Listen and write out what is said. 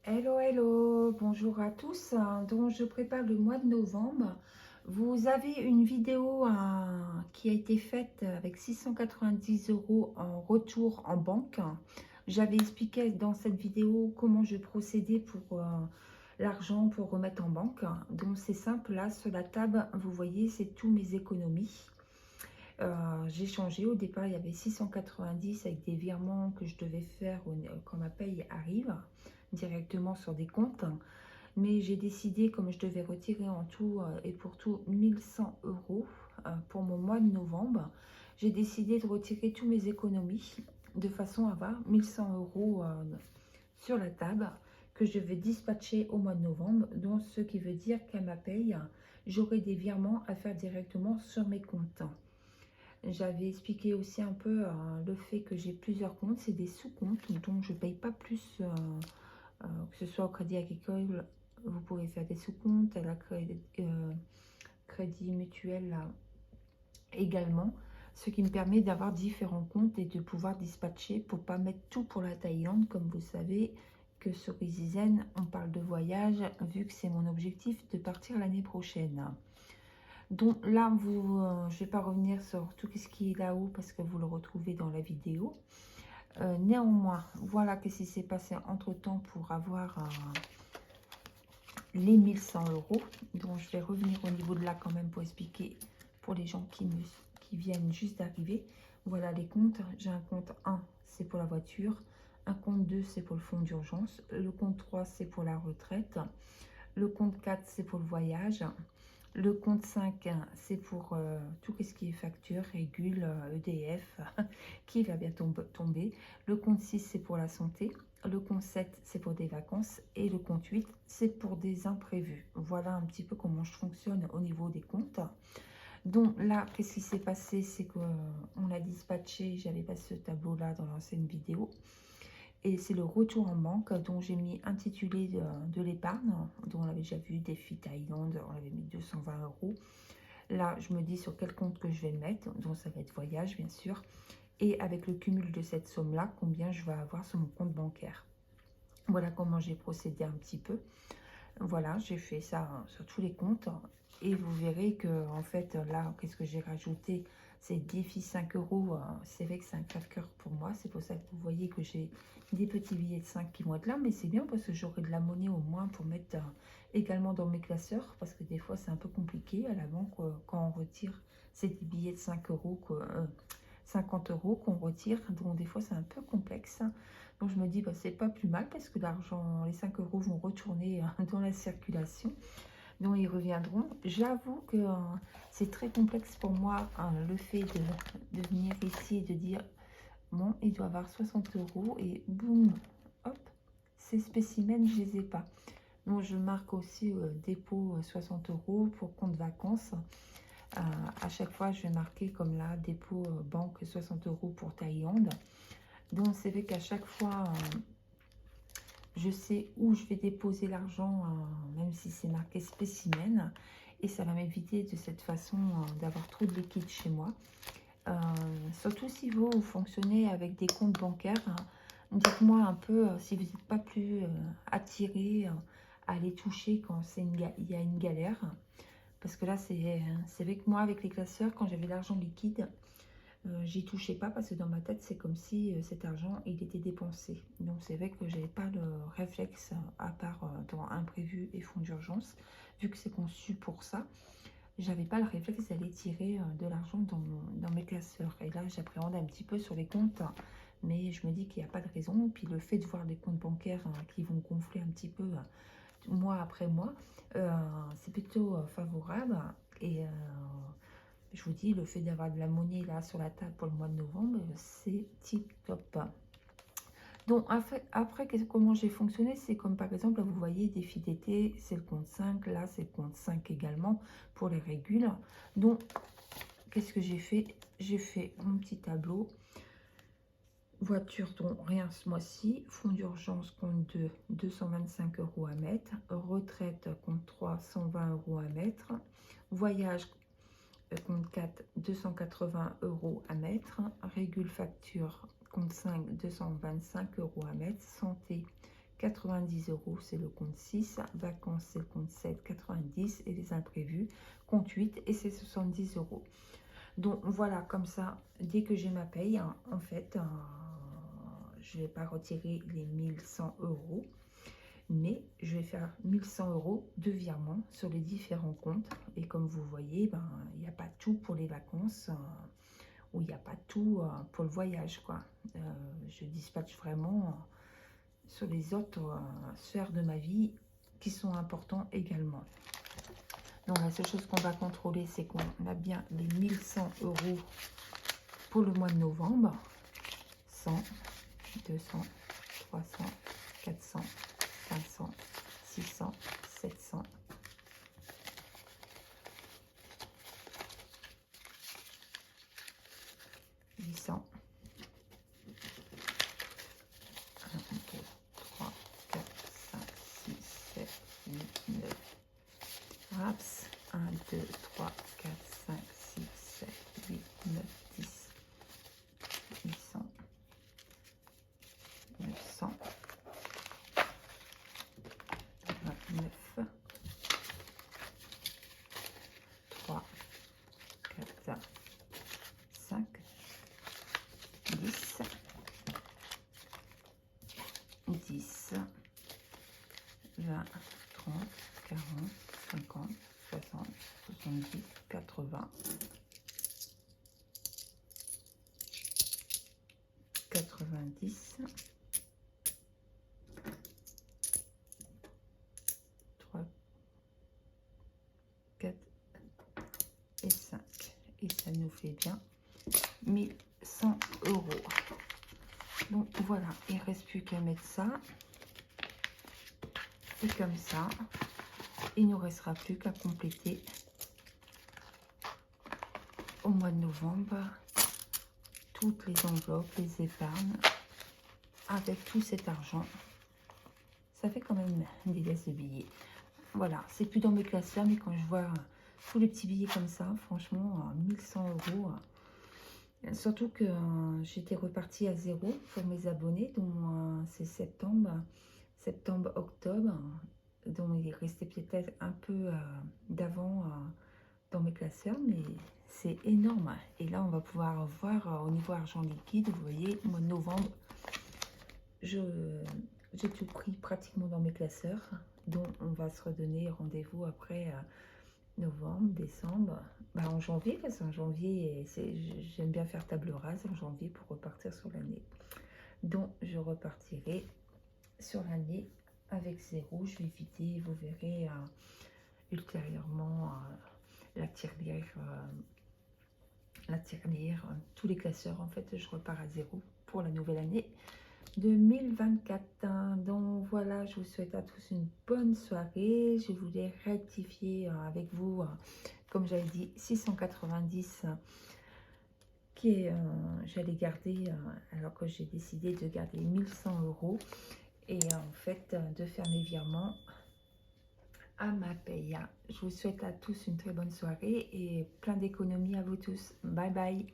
Hello, hello, bonjour à tous. Donc, je prépare le mois de novembre. Vous avez une vidéo qui a été faite avec 690 € en retour en banque. J'avais expliqué dans cette vidéo comment je procédais pour l'argent pour remettre en banque. Donc, c'est simple, là, sur la table, vous voyez, c'est tous mes économies. J'ai changé. Au départ, il y avait 690 avec des virements que je devais faire quand ma paye arrive directement sur des comptes. Mais j'ai décidé, comme je devais retirer en tout et pour tout 1100 € pour mon mois de novembre, j'ai décidé de retirer tous mes économies de façon à avoir 1100 € sur la table que je vais dispatcher au mois de novembre. Donc, ce qui veut dire qu'à ma paye, j'aurai des virements à faire directement sur mes comptes. J'avais expliqué aussi un peu le fait que j'ai plusieurs comptes, c'est des sous-comptes, donc je ne paye pas plus, que ce soit au Crédit Agricole, vous pouvez faire des sous-comptes, à la Crédit Mutuel là, également, ce qui me permet d'avoir différents comptes et de pouvoir dispatcher pour pas mettre tout pour la Thaïlande, comme vous savez que sur EasyZen, on parle de voyage, vu que c'est mon objectif de partir l'année prochaine. Donc là, je ne vais pas revenir sur tout ce qui est là-haut parce que vous le retrouvez dans la vidéo. Néanmoins, voilà ce qui s'est passé entre-temps pour avoir les 1100 €. Donc je vais revenir au niveau de là quand même pour expliquer pour les gens qui viennent juste d'arriver. Voilà les comptes. J'ai un compte 1, c'est pour la voiture. Un compte 2, c'est pour le fonds d'urgence. Le compte 3, c'est pour la retraite. Le compte 4, c'est pour le voyage. Le compte 5, c'est pour tout ce qui est facture, régule, EDF, qui va bien tomber. Le compte 6, c'est pour la santé. Le compte 7, c'est pour des vacances. Et le compte 8, c'est pour des imprévus. Voilà un petit peu comment je fonctionne au niveau des comptes. Donc là, qu'est-ce qui s'est passé? C'est qu'on a dispatché, j'avais pas ce tableau-là dans l'ancienne vidéo. Et c'est le retour en banque dont j'ai mis intitulé de l'épargne, dont on avait déjà vu, défi Thaïlande, on avait mis 220 €. Là, je me dis sur quel compte que je vais le mettre, donc ça va être voyage bien sûr. Et avec le cumul de cette somme-là, combien je vais avoir sur mon compte bancaire. Voilà comment j'ai procédé un petit peu. Voilà, j'ai fait ça sur tous les comptes. Et vous verrez que, en fait, là, qu'est-ce que j'ai rajouté? C'est défi 5 €. C'est vrai que c'est un crève-cœur pour moi. C'est pour ça que vous voyez que j'ai des petits billets de 5 qui vont être là. Mais c'est bien parce que j'aurai de la monnaie au moins pour mettre également dans mes classeurs. Parce que des fois, c'est un peu compliqué à la banque quand on retire. C'est des billets de 5 €, 50 € qu'on retire. Donc, des fois, c'est un peu complexe. Donc je me dis, bah, c'est pas plus mal parce que l'argent, les 5 € vont retourner dans la circulation. Donc ils reviendront. J'avoue que c'est très complexe pour moi le fait de venir ici et de dire, bon, il doit avoir 60 € et boum, hop, ces spécimens, je les ai pas. Donc je marque aussi dépôt 60 € pour compte vacances. À chaque fois, je vais marquer comme là, dépôt banque 60 € pour Thaïlande. Donc c'est vrai qu'à chaque fois, je sais où je vais déposer l'argent, même si c'est marqué spécimen. Et ça va m'éviter de cette façon d'avoir trop de liquide chez moi. Surtout si vous fonctionnez avec des comptes bancaires, hein, dites-moi un peu si vous n'êtes pas plus attiré à les toucher quand il y a une galère. Parce que là, c'est vrai que moi, avec les classeurs, quand j'avais l'argent liquide, j'y touchais pas parce que dans ma tête, c'est comme si cet argent, il était dépensé. Donc, c'est vrai que j'avais pas le réflexe, à part dans imprévu et fonds d'urgence, vu que c'est conçu pour ça. J'avais pas le réflexe d'aller tirer de l'argent dans mes classeurs. Et là, j'appréhende un petit peu sur les comptes, mais je me dis qu'il n'y a pas de raison. Puis le fait de voir des comptes bancaires qui vont gonfler un petit peu mois après mois, c'est plutôt favorable. Et je vous dis, le fait d'avoir de la monnaie là sur la table pour le mois de novembre, c'est tip top. Donc après comment j'ai fonctionné, c'est comme par exemple, là, vous voyez, défi d'été, c'est le compte 5, là c'est le compte 5 également pour les régules. Donc, qu'est-ce que j'ai fait? J'ai fait mon petit tableau. Voiture, dont rien ce mois-ci. Fonds d'urgence, compte 2, 225 € à mettre. Retraite, compte 3, 120 € à mettre. Voyage, compte 4, 280 € à mettre. Régule facture, compte 5, 225 € à mettre. Santé, 90 €, c'est le compte 6. Vacances, c'est le compte 7, 90. Et les imprévus, compte 8, et c'est 70 €. Donc voilà, comme ça, dès que j'ai ma paye, hein, en fait, je ne vais pas retirer les 1100 €, mais je vais faire 1100 € de virement sur les différents comptes. Et comme vous voyez, ben, il n'y a pas tout pour les vacances, ou il n'y a pas tout pour le voyage, quoi. Je dispatche vraiment sur les autres sphères de ma vie qui sont importants également. Donc la seule chose qu'on va contrôler, c'est qu'on a bien les 1100 € pour le mois de novembre. 100, 200, 300, 400, 500, 600, 700, 800, 1, 2, 3, 4, 5, 6, 7, 8, 9. Raps, 1, 2, 3, 4, 5, 6, 7, 8, 9, 10, 800, 900, 29, 3, 4, 5, 10, 10, 20, 30, 40, 50, 60, 70, 80, 90, 3, 4 et 5. Et ça nous fait bien 1100 €. Donc voilà, il ne reste plus qu'à mettre ça. Et comme ça, il ne nous restera plus qu'à compléter au mois de novembre toutes les enveloppes, les épargnes, avec tout cet argent. Ça fait quand même des liasses de billets. Voilà, c'est plus dans mes classeurs, mais quand je vois tous les petits billets comme ça, franchement, 1100 €. Surtout que j'étais repartie à zéro pour mes abonnés, dont c'est septembre, octobre. Donc il restait peut-être un peu d'avant dans mes classeurs, mais c'est énorme. Et là, on va pouvoir voir au niveau argent liquide, vous voyez, au mois de novembre, j'ai tout pris pratiquement dans mes classeurs. Donc on va se redonner rendez-vous après novembre, décembre, bah en janvier, parce qu'en janvier, j'aime bien faire table rase en janvier pour repartir sur l'année. Donc je repartirai sur l'année avec zéro. Je vais vider, vous verrez ultérieurement la tirelire, tous les classeurs. En fait, je repars à zéro pour la nouvelle année 2024. Donc voilà, je vous souhaite à tous une bonne soirée. Je voulais rectifier avec vous, comme j'avais dit, 690 qui j'allais garder, alors que j'ai décidé de garder 1100 € et en fait de faire mes virements à ma paye. Je vous souhaite à tous une très bonne soirée et plein d'économies à vous tous. Bye bye.